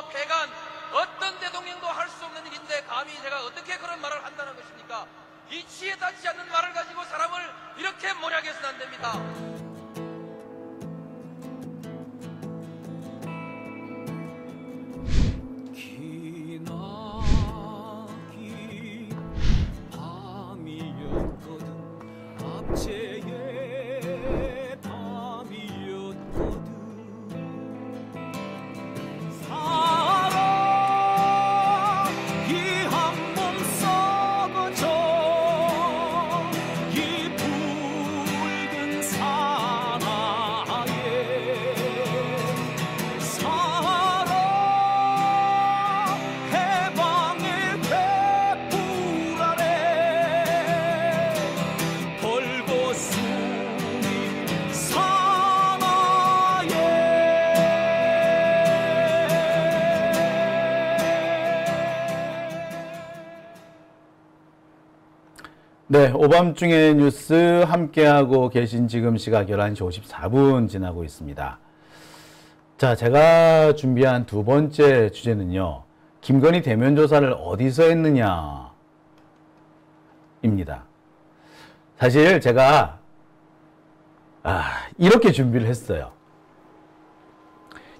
폐간, 어떤 대통령도 할 수 없는 일인데 감히 제가 어떻게 그런 말을 한다는 것입니까? 이치에 닿지 않는 말을 가지고 사람을 이렇게 몰약해서는 안 됩니다. 기나긴 밤이었거든 압제의 밤이었거든 사랑이 한 몸 썩어져 이 붉은 사나에 사랑 해방의 횃불 아래 벌거숭이 사나에 네, 오밤중의 뉴스 함께하고 계신 지금 시각 11시 54분 지나고 있습니다. 자, 제가 준비한 두 번째 주제는요, 김건희 대면 조사를 어디서 했느냐 입니다. 사실 제가 이렇게 준비를 했어요.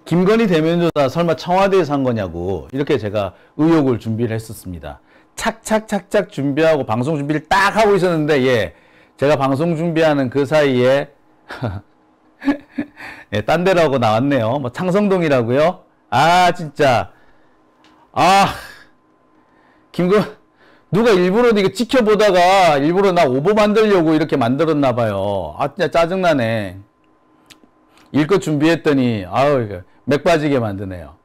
김건희 대면 조사 설마 청와대에서 한 거냐고 이렇게 제가 의혹을 준비를 했었습니다. 착착착착 준비하고 방송 준비를 딱 하고 있었는데, 예, 제가 방송 준비하는 그 사이에 예, 딴 데라고 나왔네요. 뭐 창성동이라고요? 아, 진짜. 누가 일부러 이거 지켜보다가 일부러 나 오보 만들려고 이렇게 만들었나 봐요. 아, 진짜 짜증나네. 일껏 준비했더니 맥 빠지게 만드네요.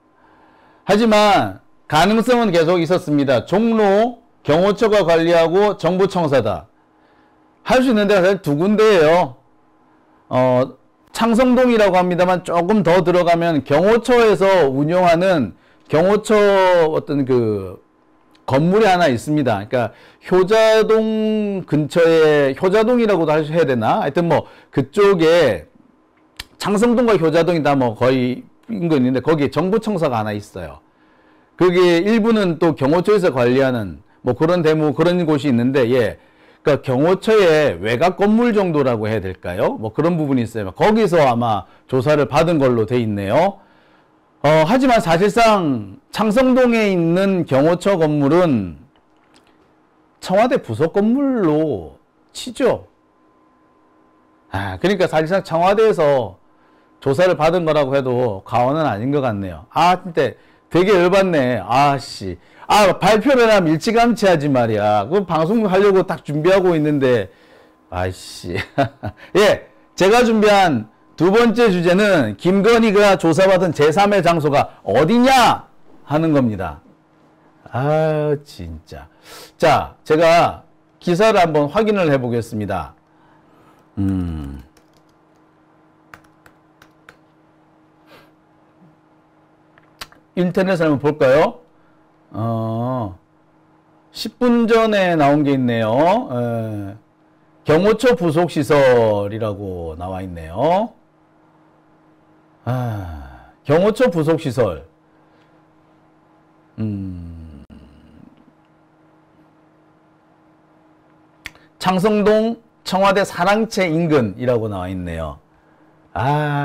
하지만 가능성은 계속 있었습니다. 종로, 경호처가 관리하고 정부청사다. 할 수 있는 데가 사실 두 군데예요. 창성동이라고 합니다만 조금 더 들어가면 경호처에서 운영하는 경호처 어떤 그 건물이 하나 있습니다. 그러니까 효자동 근처에, 효자동이라고도 해야 되나? 하여튼 뭐 그쪽에 창성동과 효자동이 다 뭐 거의 인근 있는데 거기에 정부청사가 하나 있어요. 그게 일부는 또 경호처에서 관리하는 뭐 그런 그런 곳이 있는데, 예. 그러니까 경호처의 외곽 건물 정도라고 해야 될까요? 뭐 그런 부분이 있어요. 거기서 아마 조사를 받은 걸로 돼 있네요. 하지만 사실상 창성동에 있는 경호처 건물은 청와대 부속 건물로 치죠. 그러니까 사실상 청와대에서 조사를 받은 거라고 해도 과언은 아닌 것 같네요. 근데 되게 열받네. 발표를 하면 일찌감치 하지 말이야. 그 방송 하려고 딱 준비하고 있는데, 예, 제가 준비한 두 번째 주제는 김건희가 조사받은 제3의 장소가 어디냐 하는 겁니다. 진짜. 자, 제가 기사를 한번 확인을 해 보겠습니다. 인터넷에 한번 볼까요? 10분 전에 나온 게 있네요. 경호처 부속시설이라고 나와 있네요. 경호처 부속시설. 창성동 청와대 사랑채 인근이라고 나와 있네요.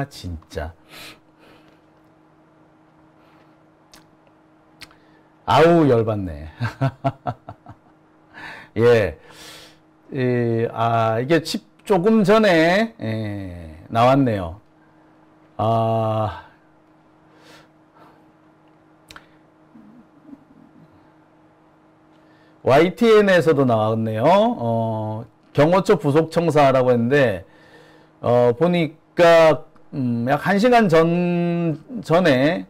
진짜. 열받네. 예. 이게 조금 전에, 나왔네요. YTN에서도 나왔네요. 경호처 부속청사라고 했는데, 보니까, 약 1시간 전에,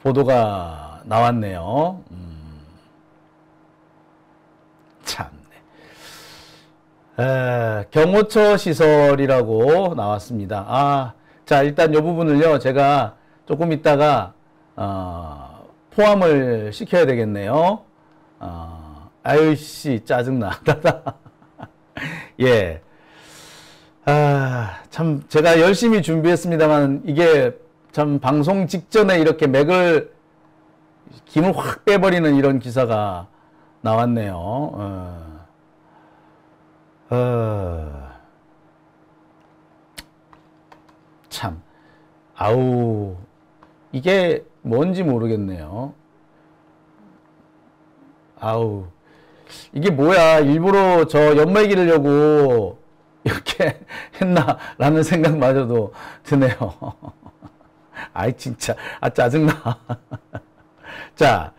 보도가 나왔네요. 참네. 경호처 시설이라고 나왔습니다. 자, 일단 이 부분을요, 제가 조금 있다가, 포함을 시켜야 되겠네요. 짜증나. 예. 참, 제가 열심히 준비했습니다만, 이게 참 방송 직전에 이렇게 김을 확 빼버리는 이런 기사가 나왔네요. 참, 아우, 이게 뭔지 모르겠네요. 아우, 이게 뭐야, 일부러 저 연말 기르려고 이렇게 했나라는 생각마저도 드네요. 아이, 진짜, 짜증나. 자,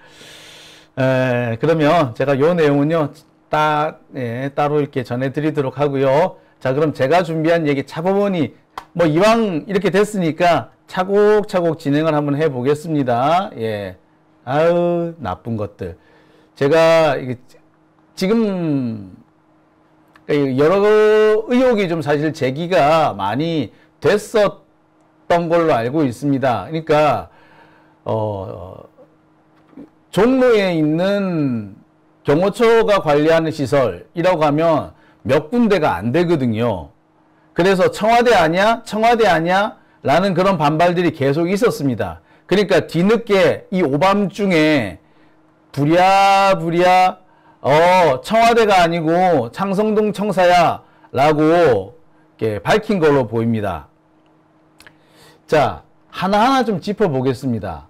그러면 제가 요 내용은요, 따로 이렇게 전해드리도록 하고요. 자, 그럼 제가 준비한 얘기 차분히, 뭐, 이왕 이렇게 됐으니까 차곡차곡 진행을 한번 해보겠습니다. 예. 아유, 나쁜 것들. 제가, 지금, 여러 의혹이 좀 사실 제기가 많이 됐었던 걸로 알고 있습니다. 그러니까, 종로에 있는 경호처가 관리하는 시설이라고 하면 몇 군데가 안 되거든요. 그래서 청와대 아니야? 청와대 아니야? 라는 그런 반발들이 계속 있었습니다. 그러니까 뒤늦게 이 오밤중에 부랴부랴 청와대가 아니고 창성동 청사야 라고 이렇게 밝힌 걸로 보입니다. 자, 하나하나 좀 짚어보겠습니다.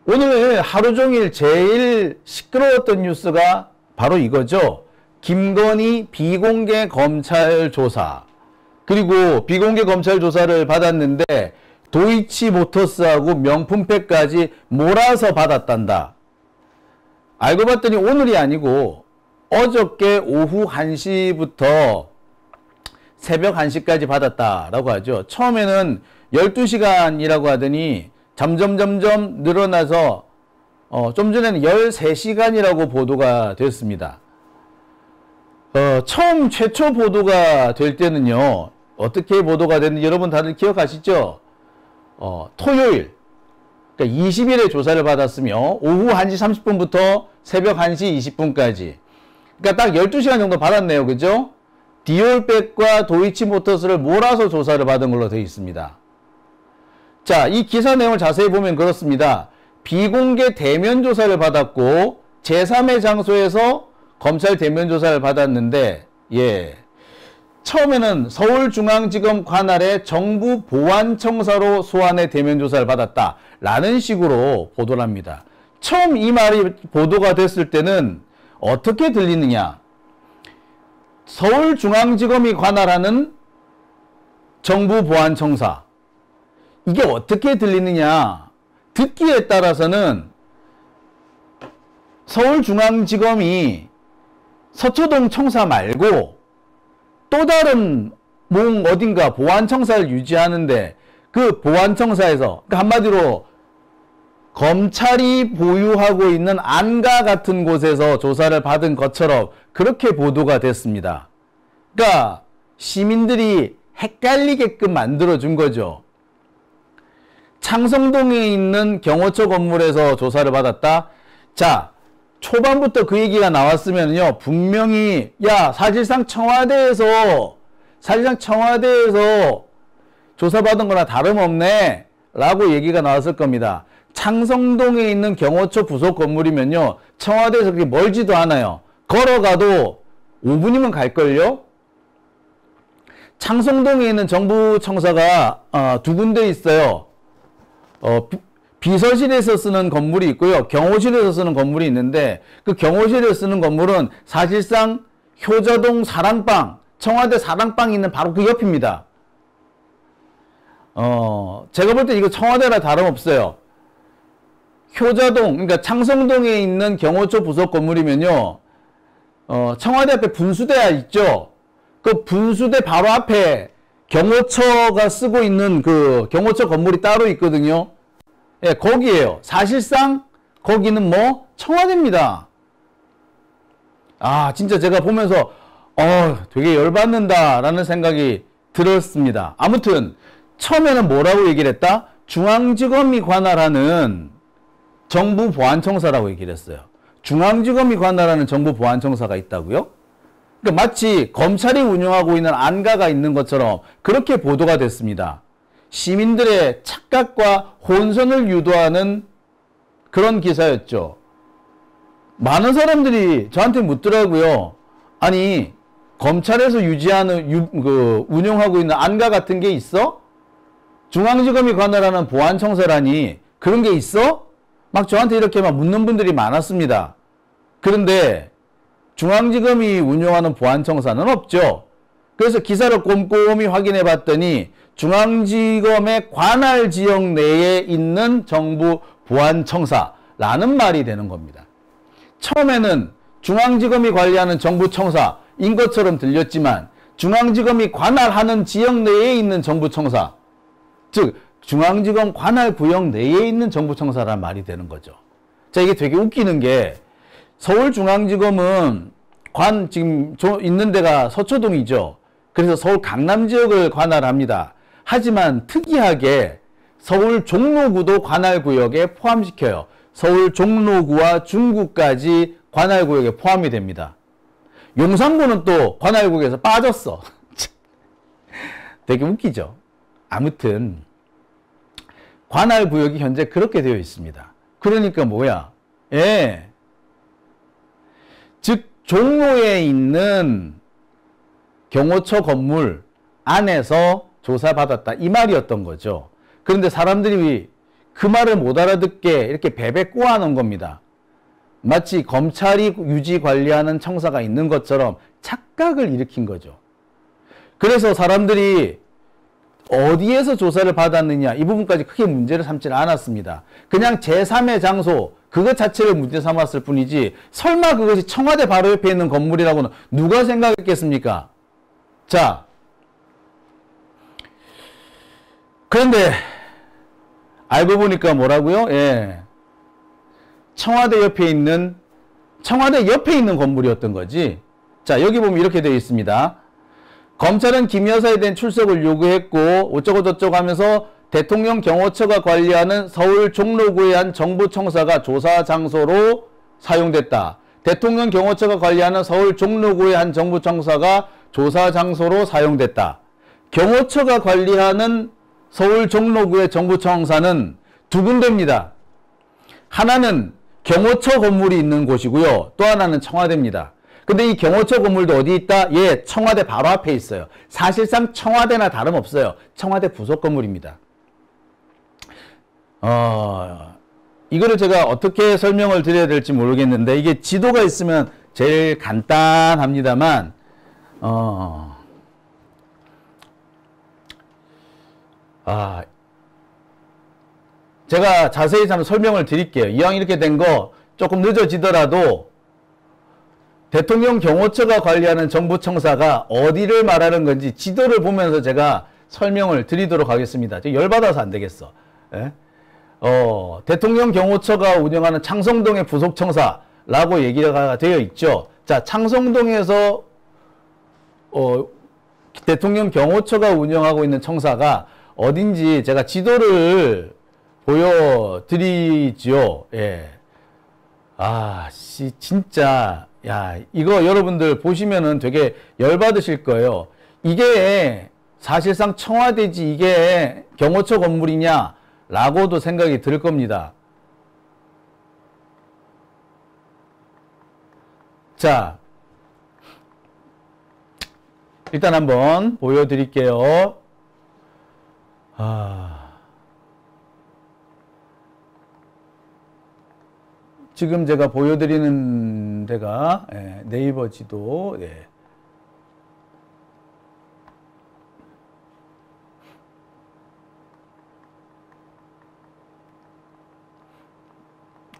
오늘 하루 종일 제일 시끄러웠던 뉴스가 바로 이거죠. 김건희 비공개 검찰 조사. 그리고 비공개 검찰 조사를 받았는데 도이치모터스하고 명품팩까지 몰아서 받았단다. 알고 봤더니 오늘이 아니고 어저께 오후 1시부터 새벽 1시까지 받았다라고 하죠. 처음에는 12시간이라고 하더니 점점 늘어나서 좀 전에는 13시간이라고 보도가 됐습니다. 처음 최초 보도가 될 때는요. 어떻게 보도가 됐는지 여러분 다들 기억하시죠? 토요일, 그러니까 20일에 조사를 받았으며 오후 1시 30분부터 새벽 1시 20분까지. 그러니까 딱 12시간 정도 받았네요. 그죠? 디올백과 도이치모터스를 몰아서 조사를 받은 걸로 되어 있습니다. 자, 이 기사 내용을 자세히 보면 그렇습니다. 비공개 대면 조사를 받았고 제3의 장소에서 검찰 대면 조사를 받았는데, 예. 처음에는 서울중앙지검 관할의 정부 보안청사로 소환의 대면 조사를 받았다라는 식으로 보도를 합니다. 처음 이 말이 보도가 됐을 때는 어떻게 들리느냐? 서울중앙지검이 관할하는 정부 보안청사. 이게 어떻게 들리느냐? 듣기에 따라서는 서울중앙지검이 서초동 청사 말고 또 다른 어딘가 보안청사를 유지하는데 그 보안청사에서, 그러니까 한마디로 검찰이 보유하고 있는 안가 같은 곳에서 조사를 받은 것처럼 그렇게 보도가 됐습니다. 그러니까 시민들이 헷갈리게끔 만들어준 거죠. 창성동에 있는 경호처 건물에서 조사를 받았다. 자, 초반부터 그 얘기가 나왔으면요, 분명히 사실상 청와대에서 조사받은 거나 다름없네 라고 얘기가 나왔을 겁니다. 창성동에 있는 경호처 부속 건물이면요, 청와대에서 그렇게 멀지도 않아요. 걸어가도 5분이면 갈걸요? 창성동에 있는 정부청사가 두 군데 있어요. 비서실에서 쓰는 건물이 있고요. 경호실에서 쓰는 건물이 있는데 그 경호실에서 쓰는 건물은 사실상 효자동 사랑방, 청와대 사랑방이 있는 바로 그 옆입니다. 제가 볼 때 이거 청와대라 다름없어요. 효자동, 그러니까 창성동에 있는 경호처 부속 건물이면요. 청와대 앞에 분수대 있죠. 그 분수대 바로 앞에 경호처가 쓰고 있는 그 경호처 건물이 따로 있거든요. 예, 거기에요. 사실상 거기는 청와대입니다. 아, 진짜 제가 보면서 되게 열받는다라는 생각이 들었습니다. 아무튼 처음에는 뭐라고 얘기를 했다? 중앙지검이 관할하는 정부보안청사라고 얘기를 했어요. 중앙지검이 관할하는 정부보안청사가 있다고요? 그러니까 마치 검찰이 운영하고 있는 안가가 있는 것처럼 그렇게 보도가 됐습니다. 시민들의 착각과 혼선을 유도하는 그런 기사였죠. 많은 사람들이 저한테 묻더라고요. 아니, 검찰에서 운영하고 있는 안가 같은 게 있어? 중앙지검이 관할하는 보안청사라니 그런 게 있어? 막 저한테 이렇게 막 묻는 분들이 많았습니다. 그런데 중앙지검이 운영하는 보안청사는 없죠. 그래서 기사를 꼼꼼히 확인해 봤더니 중앙지검의 관할 지역 내에 있는 정부 보안청사라는 말이 되는 겁니다. 처음에는 중앙지검이 관리하는 정부청사인 것처럼 들렸지만 중앙지검이 관할하는 지역 내에 있는 정부청사, 즉 중앙지검 관할 구역 내에 있는 정부청사란 말이 되는 거죠. 자, 이게 되게 웃기는 게 서울중앙지검은 지금 있는 데가 서초동이죠. 그래서 서울 강남 지역을 관할합니다. 하지만 특이하게 서울 종로구도 관할구역에 포함시켜요. 서울 종로구와 중구까지 관할구역에 포함이 됩니다. 용산구는 또 관할구역에서 빠졌어. 되게 웃기죠. 아무튼 관할구역이 현재 그렇게 되어 있습니다. 그러니까 뭐야? 예. 즉 종로에 있는 경호처 건물 안에서 조사받았다 이 말이었던 거죠. 그런데 사람들이 그 말을 못 알아듣게 이렇게 베베 꼬아놓은 겁니다. 마치 검찰이 유지 관리하는 청사가 있는 것처럼 착각을 일으킨 거죠. 그래서 사람들이 어디에서 조사를 받았느냐 이 부분까지 크게 문제를 삼지는 않았습니다. 그냥 제3의 장소 그것 자체를 문제 삼았을 뿐이지 설마 그것이 청와대 바로 옆에 있는 건물이라고는 누가 생각했겠습니까? 자, 그런데 알고 보니까 뭐라고요? 예. 청와대 옆에 있는 건물이었던 거지. 자, 여기 보면 이렇게 되어 있습니다. 검찰은 김 여사에 대한 출석을 요구했고 어쩌고저쩌고 하면서 대통령 경호처가 관리하는 서울 종로구의 한 정부청사가 조사 장소로 사용됐다. 대통령 경호처가 관리하는 서울 종로구의 한 정부청사가 조사 장소로 사용됐다. 경호처가 관리하는 서울 종로구의 정부청사는 두 군데입니다. 하나는 경호처 건물이 있는 곳이고요. 또 하나는 청와대입니다. 근데 이 경호처 건물도 어디 있다? 예, 청와대 바로 앞에 있어요. 사실상 청와대나 다름없어요. 청와대 부속 건물입니다. 이거를 제가 어떻게 설명을 드려야 될지 모르겠는데 이게 지도가 있으면 제일 간단합니다만 제가 자세히 한번 설명을 드릴게요. 이왕 이렇게 된 거 조금 늦어지더라도 대통령 경호처가 관리하는 정부청사가 어디를 말하는 건지 지도를 보면서 제가 설명을 드리도록 하겠습니다. 열받아서 안 되겠어. 예? 대통령 경호처가 운영하는 창성동의 부속청사라고 얘기가 되어 있죠. 자, 창성동에서 대통령 경호처가 운영하고 있는 청사가 어딘지 제가 지도를 보여드리지요. 예. 진짜, 야, 이거 여러분들 보시면은 되게 열받으실 거예요. 이게 사실상 청와대지 이게 경호처 건물이냐? 라고도 생각이 들 겁니다. 자, 일단 한번 보여드릴게요. 지금 제가 보여드리는 데가 네이버 지도. 예.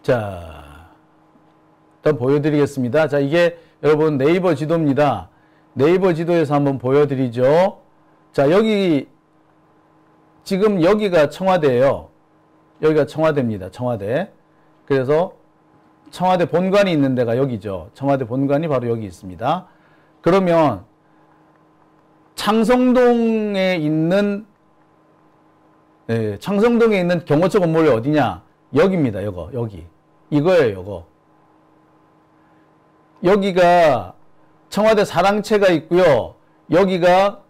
자, 일단 보여드리겠습니다. 자, 이게 여러분 네이버 지도입니다. 네이버 지도에서 한번 보여드리죠. 자, 지금 여기가 청와대예요. 여기가 청와대입니다. 청와대. 그래서 청와대 본관이 있는 데가 여기죠. 청와대 본관이 바로 여기 있습니다. 그러면 창성동에 있는 경호처 건물이 어디냐? 여기입니다. 여기. 이거예요, 이거. 여기가 청와대 사랑채가 있고요. 여기가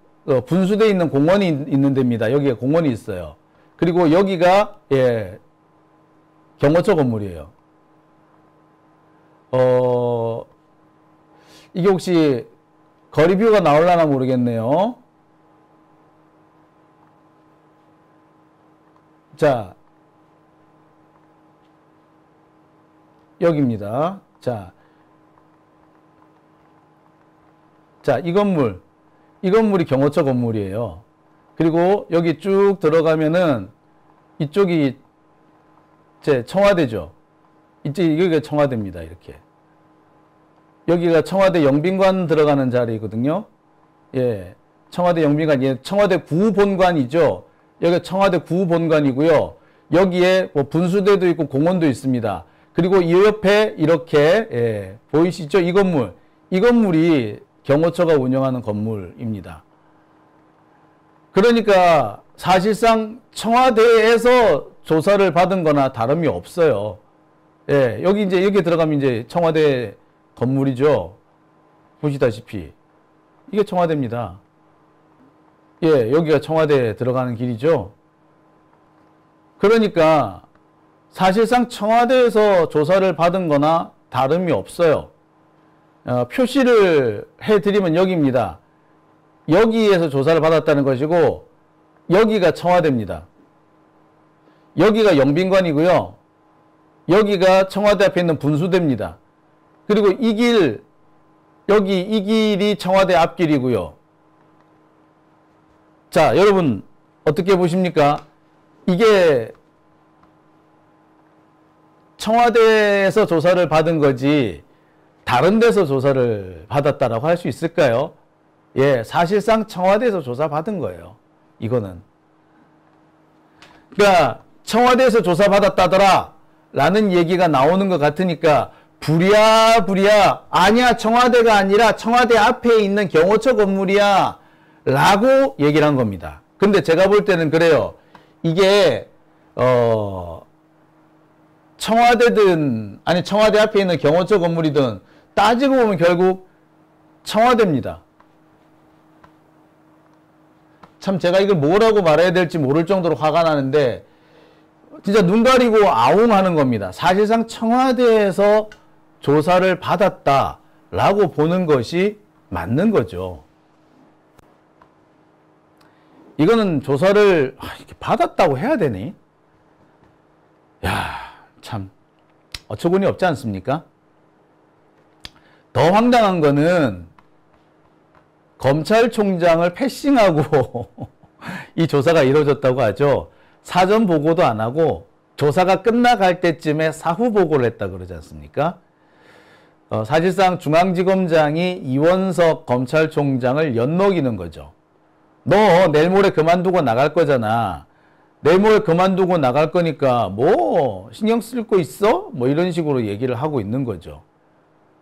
분수되어 있는 공원이 있는 데입니다. 여기에 공원이 있어요. 그리고 여기가 예, 경호처 건물이에요. 이게 혹시 거리뷰가 나올라나 모르겠네요. 자, 여기입니다. 자, 이 건물이 경호처 건물이에요. 그리고 여기 쭉 들어가면은 이쪽이 제 청와대죠. 여기가 청와대입니다. 이렇게. 여기가 청와대 영빈관 들어가는 자리거든요. 예. 청와대 영빈관, 예, 청와대 구본관이죠. 여기가 청와대 구본관이고요. 여기에 뭐 분수대도 있고 공원도 있습니다. 그리고 이 옆에 이렇게, 예, 보이시죠? 이 건물이 경호처가 운영하는 건물입니다. 그러니까 사실상 청와대에서 조사를 받은 거나 다름이 없어요. 예, 여기 들어가면 이제 청와대 건물이죠. 보시다시피. 이게 청와대입니다. 예, 여기가 청와대 들어가는 길이죠. 그러니까 사실상 청와대에서 조사를 받은 거나 다름이 없어요. 표시를 해드리면 여기입니다. 여기에서 조사를 받았다는 것이고, 여기가 청와대입니다. 여기가 영빈관이고요. 여기가 청와대 앞에 있는 분수대입니다. 그리고 이 길이 청와대 앞길이고요. 자, 여러분, 어떻게 보십니까? 이게 청와대에서 조사를 받은 거지, 다른 데서 조사를 받았다라고 할 수 있을까요? 예, 사실상 청와대에서 조사받은 거예요. 이거는. 그러니까 청와대에서 조사받았다더라 라는 얘기가 나오는 것 같으니까 부랴 아니야, 청와대가 아니라 청와대 앞에 있는 경호처 건물이야 라고 얘기를 한 겁니다. 근데 제가 볼 때는 그래요. 이게 청와대든 아니 청와대 앞에 있는 경호처 건물이든 따지고 보면 결국 청와대입니다. 참 제가 이걸 뭐라고 말해야 될지 모를 정도로 화가 나는데 진짜 눈 가리고 아웅하는 겁니다. 사실상 청와대에서 조사를 받았다라고 보는 것이 맞는 거죠. 이거는 조사를 이렇게 받았다고 해야 되니? 야, 참 어처구니 없지 않습니까? 더 황당한 거는 검찰총장을 패싱하고 이 조사가 이루어졌다고 하죠. 사전 보고도 안 하고 조사가 끝나갈 때쯤에 사후 보고를 했다 그러지 않습니까? 사실상 중앙지검장이 이원석 검찰총장을 엿먹이는 거죠. 너 내일 모레 그만두고 나갈 거잖아. 내일 모레 그만두고 나갈 거니까 뭐 신경 쓸 거 있어? 뭐 이런 식으로 얘기를 하고 있는 거죠.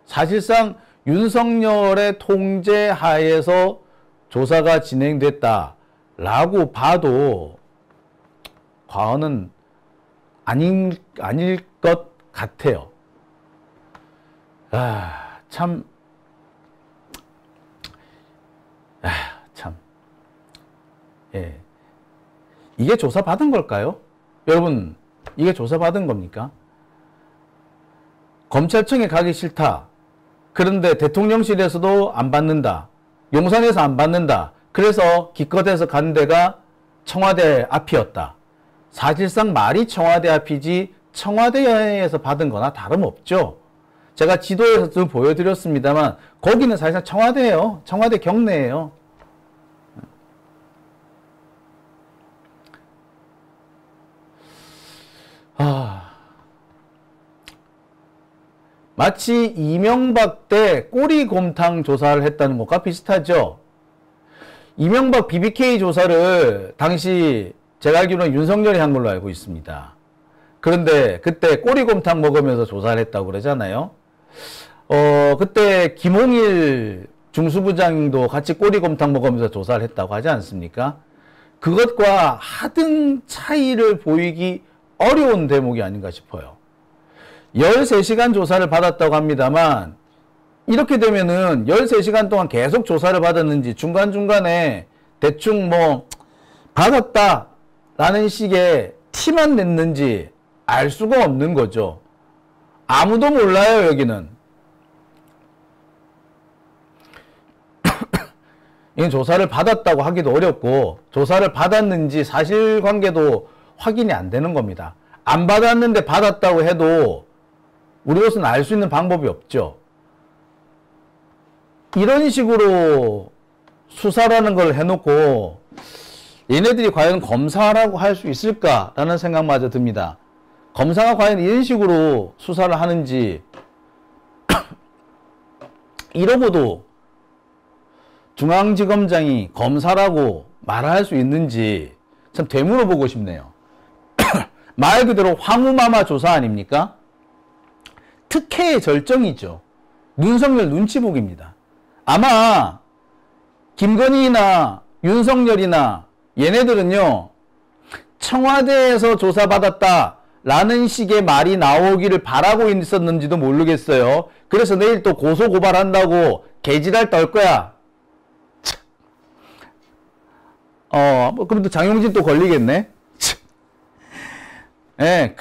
사실상 윤석열의 통제 하에서 조사가 진행됐다라고 봐도 과언은 아닐 것 같아요. 참. 예. 이게 조사받은 걸까요? 여러분, 이게 조사받은 겁니까? 검찰청에 가기 싫다. 그런데 대통령실에서도 안 받는다. 용산에서 안 받는다. 그래서 기껏해서 간 데가 청와대 앞이었다. 사실상 말이 청와대 앞이지 청와대에서 받은 거나 다름없죠. 제가 지도에서 좀 보여드렸습니다만 거기는 사실상 청와대예요. 청와대 경내예요. 마치 이명박 때 꼬리곰탕 조사를 했다는 것과 비슷하죠. 이명박 BBK 조사를 당시 제가 알기로는 윤석열이 한 걸로 알고 있습니다. 그런데 그때 꼬리곰탕 먹으면서 조사를 했다고 그러잖아요. 그때 김홍일 중수부장도 같이 꼬리곰탕 먹으면서 조사를 했다고 하지 않습니까? 그것과 하등 차이를 보이기 어려운 대목이 아닌가 싶어요. 13시간 조사를 받았다고 합니다만 이렇게 되면은 13시간 동안 계속 조사를 받았는지 중간중간에 대충 뭐 받았다라는 식의 티만 냈는지 알 수가 없는 거죠. 아무도 몰라요, 여기는. 이건 조사를 받았다고 하기도 어렵고 조사를 받았는지 사실관계도 확인이 안 되는 겁니다. 안 받았는데 받았다고 해도 우리로서는 알 수 있는 방법이 없죠. 이런 식으로 수사라는 걸 해놓고 얘네들이 과연 검사라고 할 수 있을까라는 생각마저 듭니다. 검사가 과연 이런 식으로 수사를 하는지 이러고도 중앙지검장이 검사라고 말할 수 있는지 참 되물어보고 싶네요. 말 그대로 황후마마 조사 아닙니까? 특혜의 절정이죠. 윤석열 눈치 보기입니다. 아마 김건희나 윤석열이나 얘네들은요, 청와대에서 조사받았다 라는 식의 말이 나오기를 바라고 있었는지도 모르겠어요. 그래서 내일 또 고소고발한다고 개지랄 떨 거야. 그럼 또 장용진 또 걸리겠네? 예,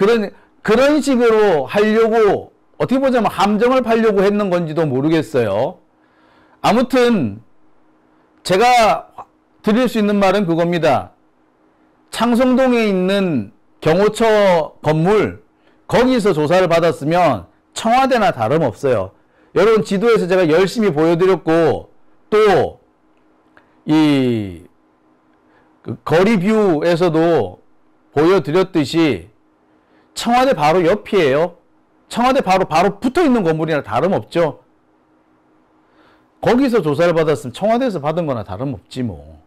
그런 식으로 하려고, 어떻게 보자면 함정을 팔려고 했는 건지도 모르겠어요. 아무튼, 제가 드릴 수 있는 말은 그겁니다. 창성동에 있는 경호처 건물, 거기서 조사를 받았으면 청와대나 다름없어요. 여러분, 지도에서 제가 열심히 보여드렸고, 또, 거리 뷰에서도 보여드렸듯이 청와대 바로 옆이에요. 청와대 바로 붙어 있는 건물이나 다름없죠. 거기서 조사를 받았으면 청와대에서 받은 거나 다름없지 뭐.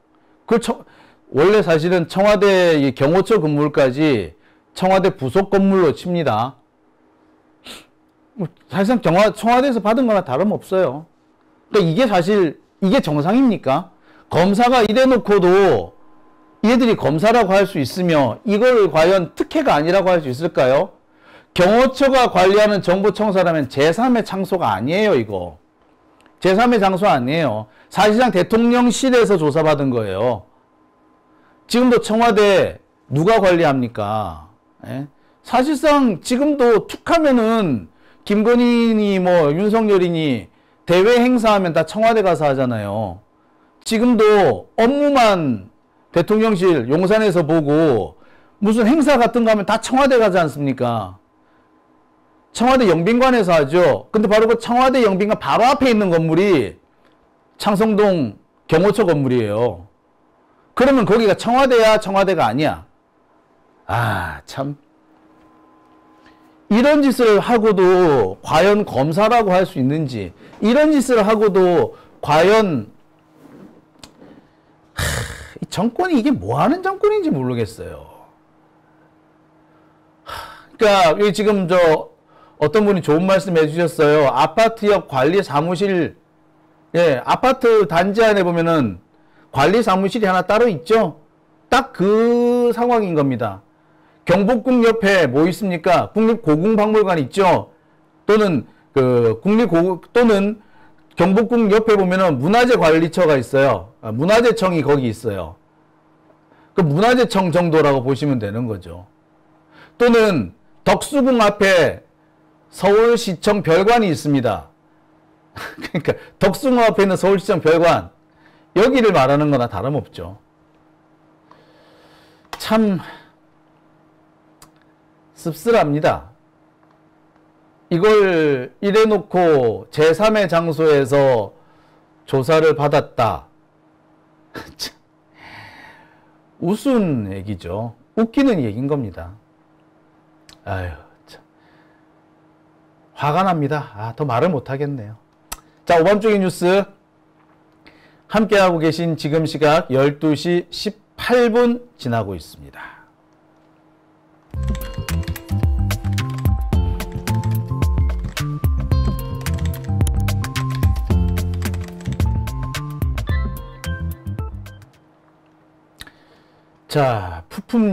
원래 사실은 청와대 경호처 건물까지 청와대 부속 건물로 칩니다. 사실상 청와대에서 받은 거나 다름없어요. 그러니까 이게 정상입니까? 검사가 이래놓고도 얘들이 검사라고 할 수 있으며 이걸 과연 특혜가 아니라고 할 수 있을까요? 경호처가 관리하는 정보청사라면 제3의 장소가 아니에요, 이거. 제3의 장소 아니에요. 사실상 대통령실에서 조사받은 거예요. 지금도 청와대 누가 관리합니까? 예? 사실상 지금도 툭하면은 김건희니 뭐 윤석열이니 대외 행사하면 다 청와대 가서 하잖아요. 지금도 업무만 대통령실 용산에서 보고 무슨 행사 같은 거 하면 다 청와대 가지 않습니까? 청와대 영빈관에서 하죠. 근데 바로 그 청와대 영빈관 바로 앞에 있는 건물이 창성동 경호처 건물이에요. 그러면 거기가 청와대야, 청와대가 아니야? 아, 참. 이런 짓을 하고도 과연 검사라고 할 수 있는지, 이런 짓을 하고도 과연 이 정권이 이게 뭐 하는 정권인지 모르겠어요. 그러니까 여기 지금 어떤 분이 좋은 말씀 해주셨어요. 아파트역 관리 사무실, 예, 아파트 단지 안에 보면은 관리 사무실이 하나 따로 있죠. 딱 그 상황인 겁니다. 경복궁 옆에 뭐 있습니까? 국립고궁박물관 있죠. 또는 또는 경복궁 옆에 보면은 문화재 관리처가 있어요. 문화재청이 거기 있어요. 그 문화재청 정도라고 보시면 되는 거죠. 또는 덕수궁 앞에 서울시청 별관이 있습니다. 그러니까 덕수궁 앞에 있는 서울시청 별관, 여기를 말하는 거나 다름없죠. 참 씁쓸합니다. 이걸 이래놓고 제3의 장소에서 조사를 받았다. 우스운 얘기죠. 웃기는 얘기인 겁니다. 아유, 참. 화가 납니다. 더 말을 못하겠네요. 자, 오밤중의 뉴스 함께하고 계신 지금 시각 12시 18분 지나고 있습니다. 자, 푸품